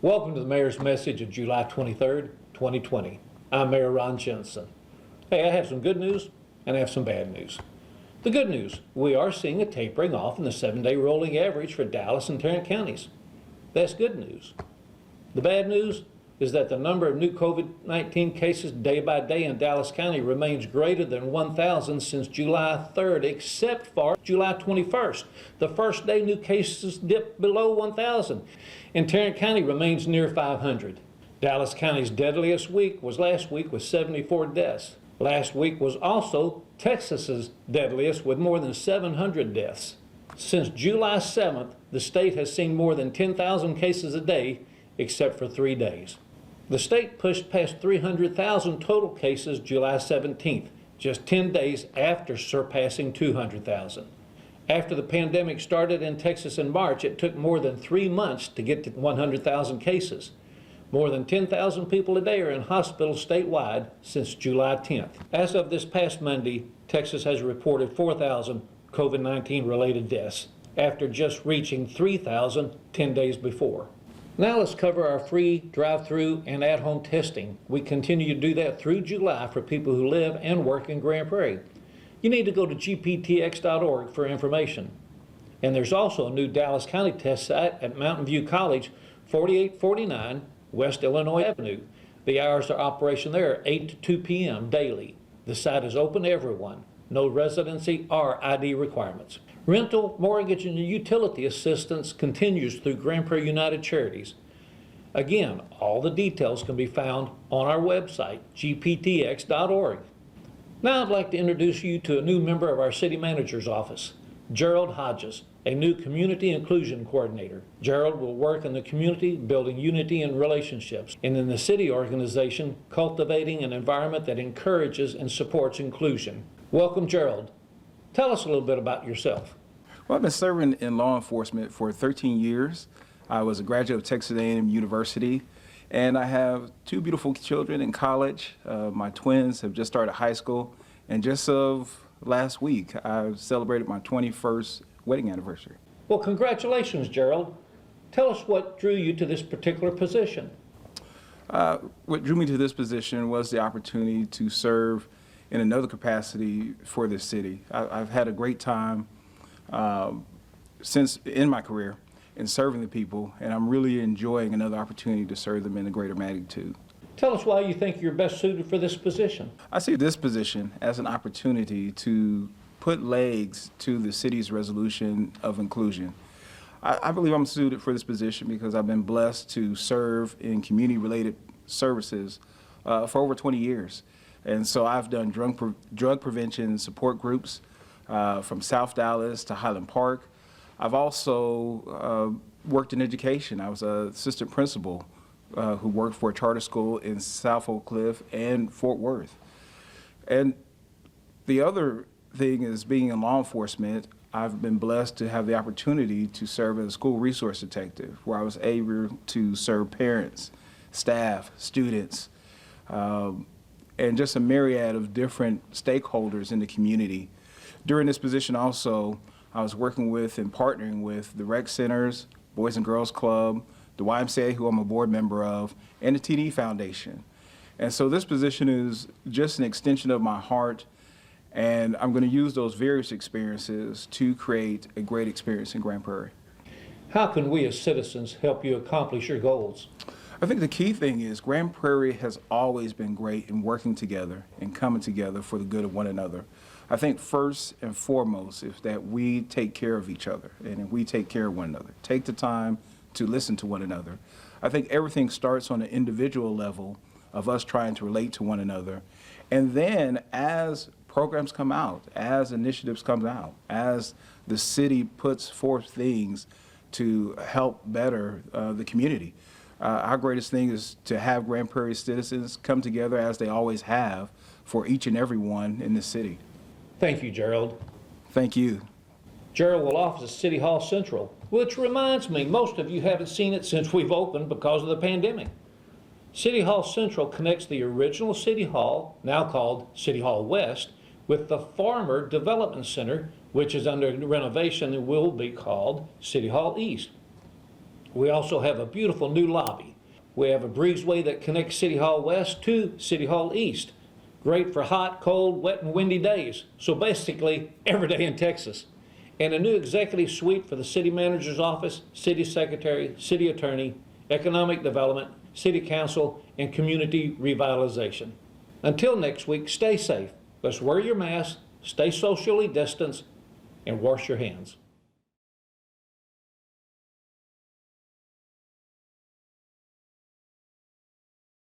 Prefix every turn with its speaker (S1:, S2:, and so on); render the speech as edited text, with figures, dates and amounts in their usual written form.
S1: Welcome to the Mayor's Message of July 23rd, 2020. I'm Mayor Ron Jensen. Hey, I have some good news and I have some bad news. The good news, we are seeing a tapering off in the 7-day rolling average for Dallas and Tarrant counties. That's good news. The bad news is that the number of new COVID-19 cases day by day in Dallas County remains greater than 1,000 since July 3rd, except for July 21st. The first day new cases dipped below 1,000, and Tarrant County remains near 500. Dallas County's deadliest week was last week with 74 deaths. Last week was also Texas's deadliest with more than 700 deaths. Since July 7th, the state has seen more than 10,000 cases a day, except for 3 days. The state pushed past 300,000 total cases July 17th, just 10 days after surpassing 200,000. After the pandemic started in Texas in March, it took more than 3 months to get to 100,000 cases. More than 10,000 people a day are in hospitals statewide since July 10th. As of this past Monday, Texas has reported 4,000 COVID-19 related deaths, after just reaching 3,000 10 days before. Now let's cover our free drive-through and at-home testing. We continue to do that through July for people who live and work in Grand Prairie. You need to go to gptx.org for information. And there's also a new Dallas County test site at Mountain View College, 4849 West Illinois Avenue. The hours of operation there are 8 to 2 p.m. daily. The site is open to everyone. No residency or ID requirements. Rental, mortgage, and utility assistance continues through Grand Prairie United Charities. Again, all the details can be found on our website, gptx.org. Now I'd like to introduce you to a new member of our City Manager's Office, Gerald Hodges, a new Community Inclusion Coordinator. Gerald will work in the community, building unity and relationships, and in the city organization, cultivating an environment that encourages and supports inclusion. Welcome, Gerald. Tell us a little bit about yourself.
S2: Well, I've been serving in law enforcement for 13 years. I was a graduate of Texas A&M University, and I have 2 beautiful children in college. My twins have just started high school, and just of last week, I celebrated my 21st wedding anniversary.
S1: Well, congratulations, Gerald. Tell us what drew you to this particular position.
S2: What drew me to this position was the opportunity to serve in another capacity for this city. I've had a great time since in my career in serving the people, and I'm really enjoying another opportunity to serve them in a greater magnitude.
S1: Tell us why you think you're best suited for this position.
S2: I see this position as an opportunity to put legs to the city's resolution of inclusion. I believe I'm suited for this position because I've been blessed to serve in community-related services for over 20 years. And so I've done drug prevention support groups from South Dallas to Highland Park. I've also worked in education. I was an assistant principal who worked for a charter school in South Oak Cliff and Fort Worth. And the other thing is, being in law enforcement, I've been blessed to have the opportunity to serve as a school resource detective, where I was able to serve parents, staff, students, and just a myriad of different stakeholders in the community. During this position also, I was working with and partnering with the rec centers, Boys and Girls Club, the YMCA, who I'm a board member of, and the TD Foundation. And so this position is just an extension of my heart, and I'm going to use those various experiences to create a great experience in Grand Prairie.
S1: How can we as citizens help you accomplish your goals?
S2: I think the key thing is Grand Prairie has always been great in working together and coming together for the good of one another. I think first and foremost is that we take care of each other and we take care of one another. Take the time to listen to one another. I think everything starts on an individual level of us trying to relate to one another. And then as programs come out, as initiatives come out, as the city puts forth things to help better the community, our greatest thing is to have Grand Prairie citizens come together as they always have for each and every one in the city.
S1: Thank you, Gerald.
S2: Thank you.
S1: Gerald will office at City Hall Central, which reminds me, most of you haven't seen it since we've opened because of the pandemic. City Hall Central connects the original City Hall, now called City Hall West, with the former Development Center, which is under renovation and will be called City Hall East. We also have a beautiful new lobby. We have a breezeway that connects City Hall West to City Hall East. Great for hot, cold, wet, and windy days. So basically, every day in Texas. And a new executive suite for the city manager's office, city secretary, city attorney, economic development, city council, and community revitalization. Until next week, stay safe. Let's wear your mask, stay socially distanced, and wash your hands.